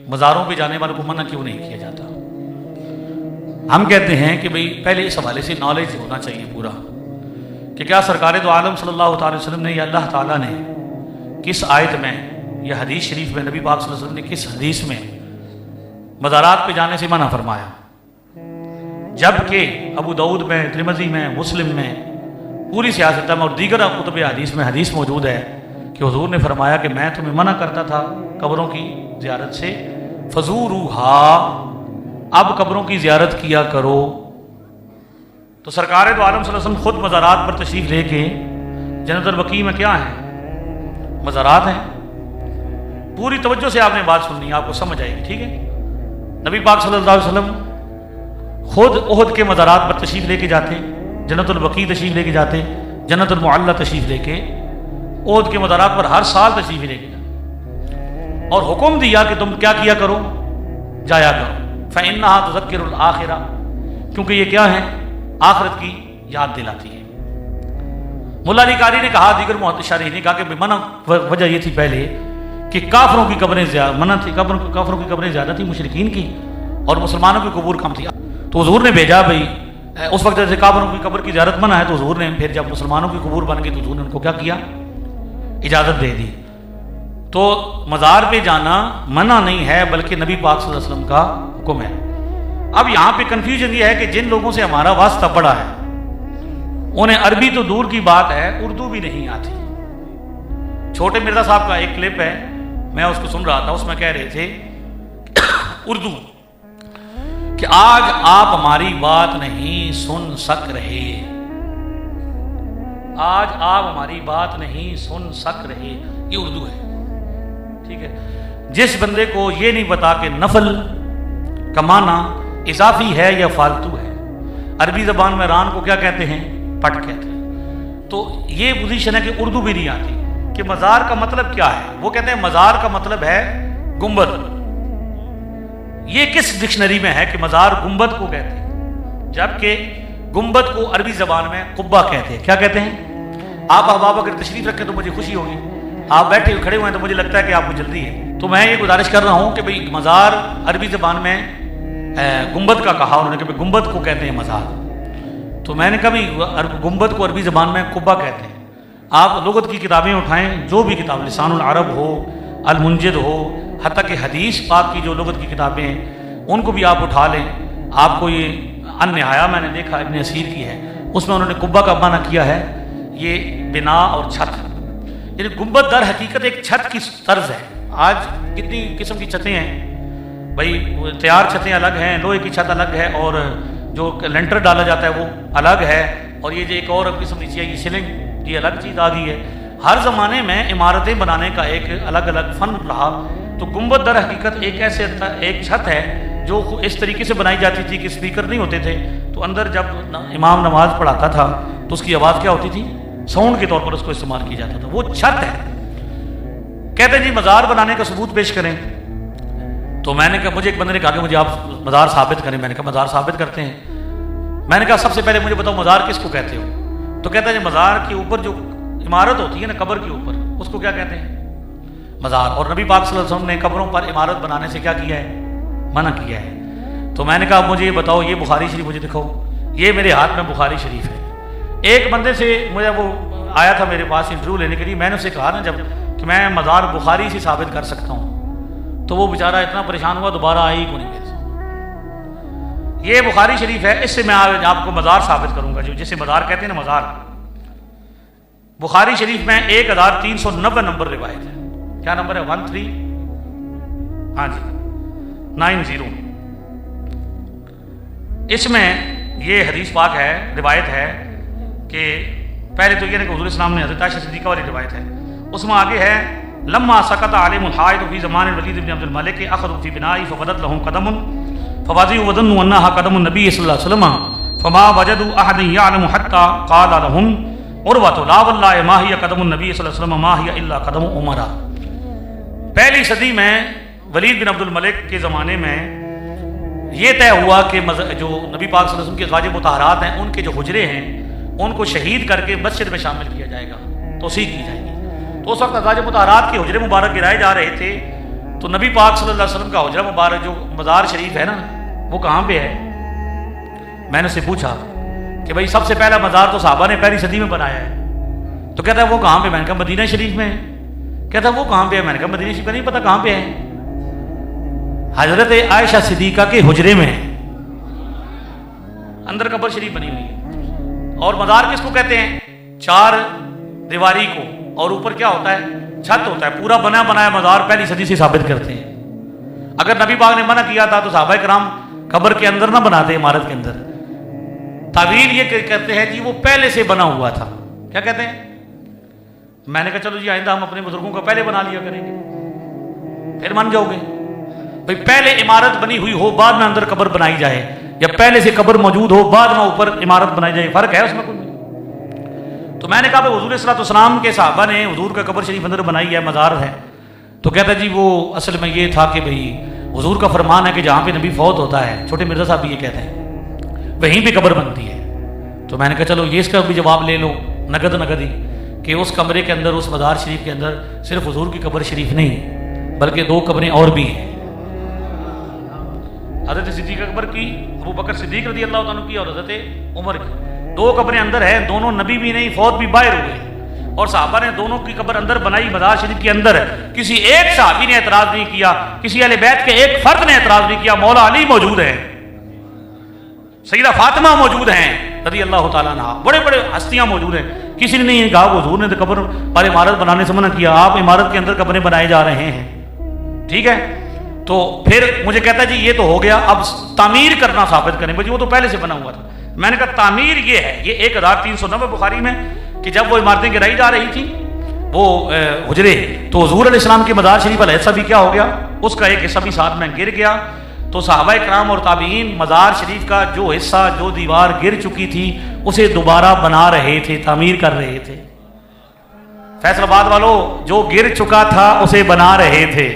مزاروں پہ جانے والوں کو منع کیوں نہیں کیا جاتا؟ ہم کہتے ہیں کہ بھئی پہلے اس حوالے سے نالج ہونا چاہیے پورا کہ کیا سرکار دو عالم صلی اللہ تعالی وسلم نے یا اللہ تعالیٰ نے کس آیت میں یا حدیث شریف میں نبی پاک صلی اللہ علیہ وسلم نے کس حدیث میں مزارات پہ جانے سے منع فرمایا؟ جبکہ ابو داؤد میں، ترمذی میں، مسلم میں، پوری سیاست میں اور دیگر کتب حدیث میں حدیث موجود ہے کہ حضور نے فرمایا کہ میں تمہیں منع کرتا تھا قبروں کی زیارت سے، فزوروہا، اب قبروں کی زیارت کیا کرو۔ تو سرکار دو عالم صلی اللہ علیہ وسلم خود مزارات پر تشریف لے کے جنت البقیع میں کیا ہیں؟ مزارات ہیں۔ پوری توجہ سے آپ نے بات سننی ہے، آپ کو سمجھ آئے گی، ٹھیک ہے؟ نبی پاک صلی اللہ علیہ وسلم خود احد کے مزارات پر تشریف لے کے جاتے، جنت البقیع تشریف لے کے جاتے، جنت المعلی تشریف لے کے، احد کے مزارات پر ہر سال تشریف لے کے جاتے اور حکم دیا کہ تم کیا کیا کرو؟ جایا کرو۔ فإنها تذکر الآخرہ، کیونکہ یہ کیا ہے؟ آخرت کی یاد دلاتی ہے۔ مولا علی قاری نے کہا، دیگر محدثین نے کہا کہ منع وجہ یہ تھی پہلے کہ کافروں کی قبریں زیادہ منع تھی، کافروں کی قبریں زیادہ تھی مشرکین کی، اور مسلمانوں کی قبور کم تھی۔ تو حضور نے بھیجا بھائی اس وقت جیسے کافروں کی قبر کی زیارت منع ہے، تو حضور نے پھر جب مسلمانوں کی قبور بن گئی تو حضور نے ان کو کیا کیا؟ اجازت دے دی۔ تو مزار پہ جانا منع نہیں ہے بلکہ نبی پاک صلی اللہ علیہ وسلم کا حکم ہے۔ اب یہاں پہ کنفیوژن یہ ہے کہ جن لوگوں سے ہمارا واسطہ پڑا ہے انہیں عربی تو دور کی بات ہے، اردو بھی نہیں آتی۔ چھوٹے مرزا صاحب کا ایک کلپ ہے، میں اس کو سن رہا تھا، اس میں کہہ رہے تھے اردو کہ آج آپ ہماری بات نہیں سن سک رہے، آج آپ ہماری بات نہیں سن سک رہے، یہ اردو ہے، ٹھیک ہے؟ جس بندے کو یہ نہیں پتا کہ نفل کا معنی اضافی ہے یا فالتو ہے، عربی زبان میں ران کو کیا کہتے ہیں؟ پٹ کہتے ہیں۔ تو یہ پوزیشن ہے کہ اردو بھی نہیں آتی کہ مزار کا مطلب کیا ہے۔ وہ کہتے ہیں مزار کا مطلب ہے گنبد۔ یہ کس ڈکشنری میں ہے کہ مزار گنبد کو کہتے ہیں، جبکہ گنبد کو عربی زبان میں قبہ کہتے ہیں۔ کیا کہتے ہیں؟ آپ احباب اگر تشریف رکھیں تو مجھے خوشی ہوگی، آپ بیٹھے کھڑے ہوئے ہیں تو مجھے لگتا ہے کہ آپ کو جلدی ہے۔ تو میں یہ گزارش کر رہا ہوں کہ بھئی مزار عربی زبان میں گنبد کا کہا انہوں نے کہ گنبد کو کہتے ہیں مزار، تو میں نے کبھی گنبد کو عربی زبان میں قبہ کہتے ہیں۔ آپ لغت کی کتابیں اٹھائیں، جو بھی کتاب، لسان العرب ہو، المنجد ہو، حتیٰ کہ حدیث پاک کی جو لغت کی کتابیں ہیں ان کو بھی آپ اٹھا لیں، آپ کو یہ النہایہ میں نے دیکھا ابن اسیر کی ہے، اس میں انہوں نے قبہ کا معنی کیا ہے یہ بنا اور چھت، یعنی گنبد در حقیقت ایک چھت کی طرز ہے۔ آج کتنی قسم کی چھتیں ہیں بھائی، تیار چھتیں الگ ہیں، لوہے کی چھت الگ ہے، اور جو لینٹر ڈالا جاتا ہے وہ الگ ہے، اور یہ جو ایک اور قسم کی چیز، یہ سلنگ، یہ الگ چیز آ گئی ہے۔ ہر زمانے میں عمارتیں بنانے کا ایک الگ الگ فن رہا۔ تو گنبد در حقیقت ایک چھت ہے جو اس طریقے سے بنائی جاتی تھی کہ اسپیکر نہیں ہوتے تھے، تو اندر جب امام نماز پڑھاتا تھا تو اس کی آواز کیا ہوتی تھی؟ ساؤنڈ کے طور پر اس کو استعمال کیا جاتا تھا، وہ چھت ہے۔ کہتے ہیں جی مزار بنانے کا ثبوت پیش کریں، تو میں نے کہا، مجھے ایک بندے نے کہا کہ مجھے آپ مزار ثابت کریں۔ میں نے کہا مزار ثابت کرتے ہیں۔ میں نے کہا سب سے پہلے مجھے بتاؤ مزار کس کو کہتے ہو؟ تو کہتا ہے جی مزار کے اوپر جو عمارت ہوتی ہے نا قبر کے اوپر، اس کو کیا کہتے ہیں؟ مزار۔ اور نبی پاک صلی اللہ علیہ وسلم نے قبروں پر عمارت بنانے سے کیا کیا ہے؟ منع کیا ہے۔ تو میں نے کہا مجھے یہ بتاؤ، یہ بخاری شریف مجھے دکھاؤ، یہ میرے ہاتھ میں بخاری شریف ہے۔ ایک بندے سے مجھے وہ آیا تھا میرے پاس انٹرویو لینے کے لیے، میں نے اسے کہا نا جب کہ میں مزار بخاری سے ثابت کر سکتا ہوں، تو وہ بیچارہ اتنا پریشان ہوا، دوبارہ آئی کو نہیں میرے ساتھ۔ یہ بخاری شریف ہے، اس سے میں آپ کو مزار ثابت کروں گا، جو جسے مزار کہتے ہیں نا، مزار۔ بخاری شریف میں 1390 نمبر روایت ہے۔ کیا نمبر ہے؟ 13، ہاں جی 90۔ اس میں یہ حدیث پاک ہے، روایت ہے کہ پہلے تو یہ کہ حضور السلام نے حضرت عائشہ صدیقہ والی روایت ہے، اس میں آگے ہے لما سقط عالم الحائط فی زمان الولید بن عبد الملک اخذوا فی بنائی فبدت لهم قدم فوضعوا وظنوا انها قدم النبی صلی اللہ علیہ وسلم فما وجدوا احد يعلم حتى قال لهم عروۃ لا والله ما هي قدم النبی صلی اللہ علیہ وسلم ما هي الا قدم عمر۔ پہلی صدی میں ولید بن عبد الملک کے زمانے میں یہ طے ہوا کہ جو نبی پاک صلی اللہ علیہ وسلم کے ازواج مطہرات ہیں ان کے جو حجرے ہیں ان کو شہید کر کے مسجد میں شامل کیا جائے گا، توسیع کی جائے گی۔ تو اس وقت ازواج مطہرات کے حجرے مبارک گرائے جا رہے تھے، تو نبی پاک صلی اللہ علیہ وسلم کا حجرہ مبارک جو مزار شریف ہے نا وہ کہاں پہ ہے؟ میں نے اس سے پوچھا کہ بھائی سب سے پہلا مزار تو صحابہ نے پہلی صدی میں بنایا ہے، تو کہتا ہے وہ کہاں پہ؟ میں نے کہا مدینہ شریف میں ہے۔ کہتا ہے وہ کہاں پہ ہے؟ میں نے کہا مدینہ شریف کا نہیں پتہ کہاں پہ ہے؟ حضرت عائشہ صدیقہ کے حجرے میں ہے، اندر قبر شریف بنی ہوئی ہے۔ اور مزار کس کو کہتے ہیں؟ چار دیواری کو، اور اوپر کیا ہوتا ہے؟ چھت ہوتا ہے۔ پورا بنا بنایا مزار پہلی صدی سے ثابت کرتے ہیں۔ اگر نبی پاک نے منع کیا تھا تو صحابہ کرام قبر کے اندر نہ بناتے، عمارت کے اندر۔ تعبیر یہ کہتے ہیں جی وہ پہلے سے بنا ہوا تھا۔ کیا کہتے ہیں؟ میں نے کہا چلو جی آئندہ ہم اپنے بزرگوں کا پہلے بنا لیا کریں گے، پھر مان جاؤ گے۔ بھئی پہلے عمارت بنی ہوئی ہو بعد میں اندر قبر بنائی جائے، یا پہلے سے قبر موجود ہو بعد میں اوپر عمارت بنائی جائے، فرق ہے اس میں کوئی؟ تو میں نے کہا حضور صلی اللہ علیہ وسلم کے صحابہ نے حضور کا قبر شریف اندر بنائی ہے، مزار ہے۔ تو کہتا جی وہ اصل میں یہ تھا کہ بھئی حضور کا فرمان ہے کہ جہاں پہ نبی فوت ہوتا ہے، چھوٹے مرزا صاحب بھی یہ کہتے ہیں، وہیں پہ قبر بنتی ہے۔ تو میں نے کہا چلو یہ اس کا بھی جواب لے لو نگد ہی، کہ اس کمرے کے اندر، اس مزار شریف کے اندر صرف حضور کی قبر شریف نہیں بلکہ دو قبریں اور بھی ہیں، حضرت صدیق اکبر کی، ابو بکر صدیق رضی اللہ عنہ کی، اور حضرت عمر کی۔ دو قبریں اندر ہیں، دونوں نبی بھی نہیں، فوت بھی باہر ہو گئے، اور صحابہ نے دونوں کی قبر اندر بنائی، مزار شریف کے اندر ہے۔ کسی ایک صحابی نے اعتراض نہیں کیا، کسی اہل بیت کے ایک فرد نے اعتراض نہیں کیا۔ مولا علی موجود ہیں، سیدہ فاطمہ موجود ہیں رضی اللہ تعالیٰ عنہ، بڑے بڑے ہستیاں موجود ہیں، کسی نے نہیں کہا کہ حضور نے تو قبر پر عمارت بنانے سے منع کیا، آپ عمارت کے اندر قبریں بنائے جا رہے ہیں۔ ٹھیک ہے، تو پھر مجھے کہتا ہے جی یہ تو ہو گیا، اب تعمیر کرنا ثابت کریں۔ بھائی وہ تو پہلے سے بنا ہوا تھا۔ میں نے کہا تعمیر یہ ہے، یہ 1390 بخاری میں، کہ جب وہ عمارتیں گرائی جا رہی تھیں وہ حجرے، تو حضور علیہ السلام کے مزار شریف والا حصہ بھی کیا ہو گیا، اس کا ایک حصہ بھی ساتھ میں گر گیا۔ تو صحابہ کرام اور تابعین مزار شریف کا جو حصہ، جو دیوار گر چکی تھی، اسے دوبارہ بنا رہے تھے، تعمیر کر رہے تھے۔ فیصل آباد والوں، جو گر چکا تھا اسے بنا رہے تھے۔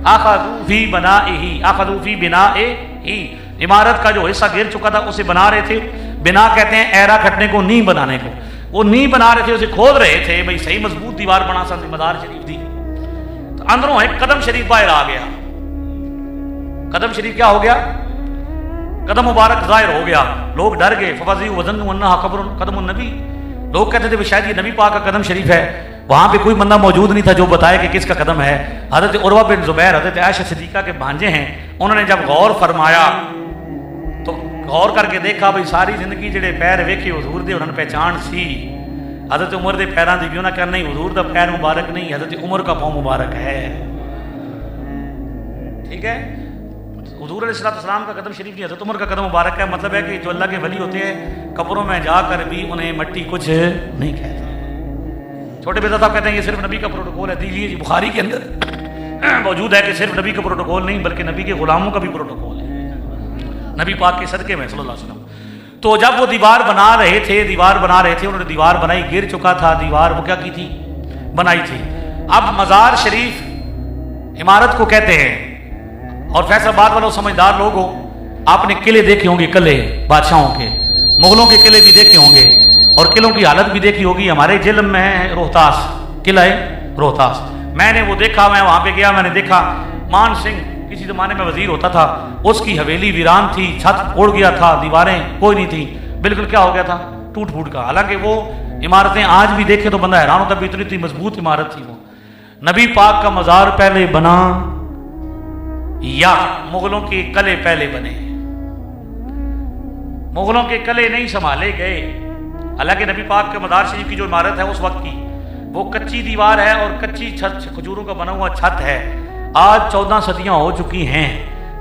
آخذوا فی بنائہ، آخذوا فی بنائہ، عمارت کا جو حصہ گر چکا تھا اسے بنا رہے تھے۔ بنا کہتے ہیں ایرا کھٹنے کو، نیم بنانے کو۔ وہ نیم بنا رہے تھے، اسے کھود رہے تھے، بھئی صحیح مضبوط دیوار بنا سکتے مزار شریف دی۔ تو اندروں ایک قدم شریف باہر آ گیا۔ قدم شریف کیا ہو گیا؟ قدم مبارک ظاہر ہو گیا، لوگ ڈر گئے۔ فوزی وظنوا انھا قبر قدم النبی، لوگ کہتے تھے شاید یہ نبی پاک کا قدم شریف ہے۔ وہاں پہ کوئی بندہ موجود نہیں تھا جو بتائے کہ کس کا قدم ہے۔ حضرت عروہ بن زبیر، حضرت عائشہ صدیقہ کے بھانجے ہیں، انہوں نے جب غور فرمایا تو غور کر کے دیکھا بھئی ساری زندگی جڑے پیر ویکھے حضور دے، انہوں نے پہچان سی۔ حضرت عمر دے پیراں دی بھی انہاں کہنا نہیں، حضور دا پیر مبارک نہیں، حضرت عمر کا پاؤں مبارک ہے۔ ٹھیک ہے، حضور علیہ السلام کا قدم شریف نہیں، حضرت عمر کا قدم مبارک ہے۔ مطلب ہے کہ جو اللہ کے ولی ہوتے ہیں قبروں میں جا کر بھی انہیں مٹی کچھ نہیں کہتی۔ چھوٹے بیٹا صاحب کہتے ہیں یہ صرف نبی کا پروٹوکول ہے۔ دیکھیے بخاری کے اندر موجود ہے کہ صرف نبی کا پروٹوکول نہیں بلکہ نبی کے غلاموں کا بھی پروٹوکول ہے، نبی پاک کے صدقے میں صلی اللہ علیہ وسلم۔ تو جب وہ دیوار بنا رہے تھے، انہوں نے دیوار بنائی، گر چکا تھا دیوار، وہ کیا کی تھی؟ بنائی تھی۔ اب مزار شریف عمارت کو کہتے ہیں۔ اور فیصل آباد والوں سمجھدار لوگ ہو، آپ نے قلعے دیکھے ہوں گے، قلعے بادشاہوں کے، مغلوں کے قلعے بھی دیکھے ہوں گے، اور قلعوں کی حالت بھی دیکھی ہوگی۔ ہمارے جلم میں ہے روہتاس، قلعہ روہتاس، میں نے وہ دیکھا، میں وہاں پہ گیا، میں نے دیکھا مان سنگھ کسی زمانے میں وزیر ہوتا تھا، اس کی حویلی ویران تھی، چھت اڑ گیا تھا، دیواریں کوئی نہیں تھی، بالکل کیا ہو گیا تھا؟ ٹوٹ پھوٹ کا۔ حالانکہ وہ عمارتیں آج بھی دیکھیں تو بندہ حیران ہوتا ہے، اتنی مضبوط عمارت تھی وہ۔ نبی پاک کا مزار پہلے بنا یا مغلوں کے قلعے پہلے بنے؟ مغلوں کے قلعے نہیں سنبھالے گئے۔ حالانکہ نبی پاک کے مزار شریف کی جو عمارت ہے اس وقت کی، وہ کچی دیوار ہے اور کچی چھت، کھجوروں کا بنا ہوا چھت ہے۔ آج 14 صدیاں ہو چکی ہیں،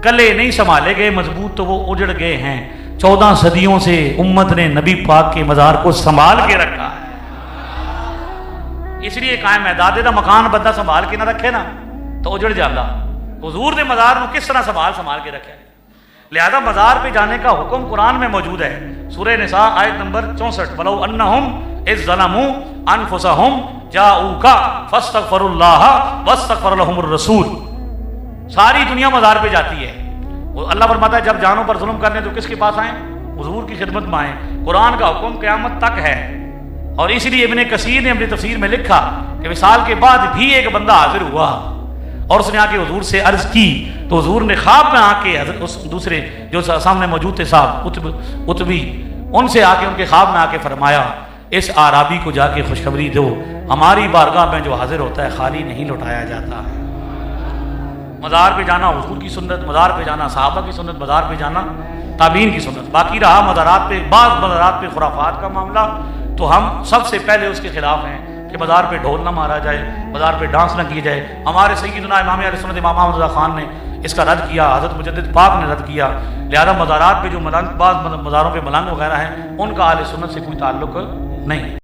قلعے نہیں سنبھالے گئے مضبوط، تو وہ اجڑ گئے ہیں۔ 14 صدیوں سے امت نے نبی پاک کے مزار کو سنبھال کے رکھا ہے، اس لیے قائم ہے۔ دادے دا مکان بندہ سنبھال کے نہ رکھے نا تو اجڑ جاتا۔ حضور نے مزار کو کس طرح سنبھال کے رکھا ہے؟ لہذا مزار پہ جانے کا حکم قرآن میں موجود ہے۔ سورہ نساء آیت نمبر 64، وَلَوْ أَنَّهُمْ إِذْ ظَلَمُوا أَنفُسَهُمْ جَاءُوكَ فَاسْتَغْفَرُوا اللَّهَ وَاسْتَغْفَرَ لَهُمُ الرَّسُولُ۔ ساری دنیا مزار پہ جاتی ہے۔ اللہ فرماتا ہے جب جانوں پر ظلم کرنے تو کس کے پاس آئیں؟ حضور کی خدمت میں آئیں۔ قرآن کا حکم قیامت تک ہے، اور اس لیے ابن کثیر نے اپنی تفسیر میں لکھا کہ وصال کے بعد بھی ایک بندہ حاضر ہوا اور اس نے آ کے حضور سے عرض کی تو حضور نے خواب میں آ کے حضرت اس دوسرے جو سامنے موجود تھے صاحب اتبی، ان سے آ کے ان کے خواب میں آ کے فرمایا اس آرابی کو جا کے خوشخبری دو، ہماری بارگاہ میں جو حاضر ہوتا ہے خالی نہیں لوٹایا جاتا ہے۔ مزار پہ جانا حضور کی سنت، مزار پہ جانا صحابہ کی سنت، مزار پہ جانا تابعین کی سنت۔ باقی رہا مزارات پہ، بعض مزارات پہ خرافات کا معاملہ، تو ہم سب سے پہلے اس کے خلاف ہیں کہ مزار پہ ڈھول نہ مارا جائے، مزار پہ ڈانس نہ کیا جائے۔ ہمارے سیدنا امام اہل سنت امام احمد رضا خان نے اس کا رد کیا، حضرت مجدد پاک نے رد کیا، لہذا مزارات پہ جو ملنگ، بعض مزاروں پہ ملنگ وغیرہ ہیں ان کا اہل سنت سے کوئی تعلق نہیں۔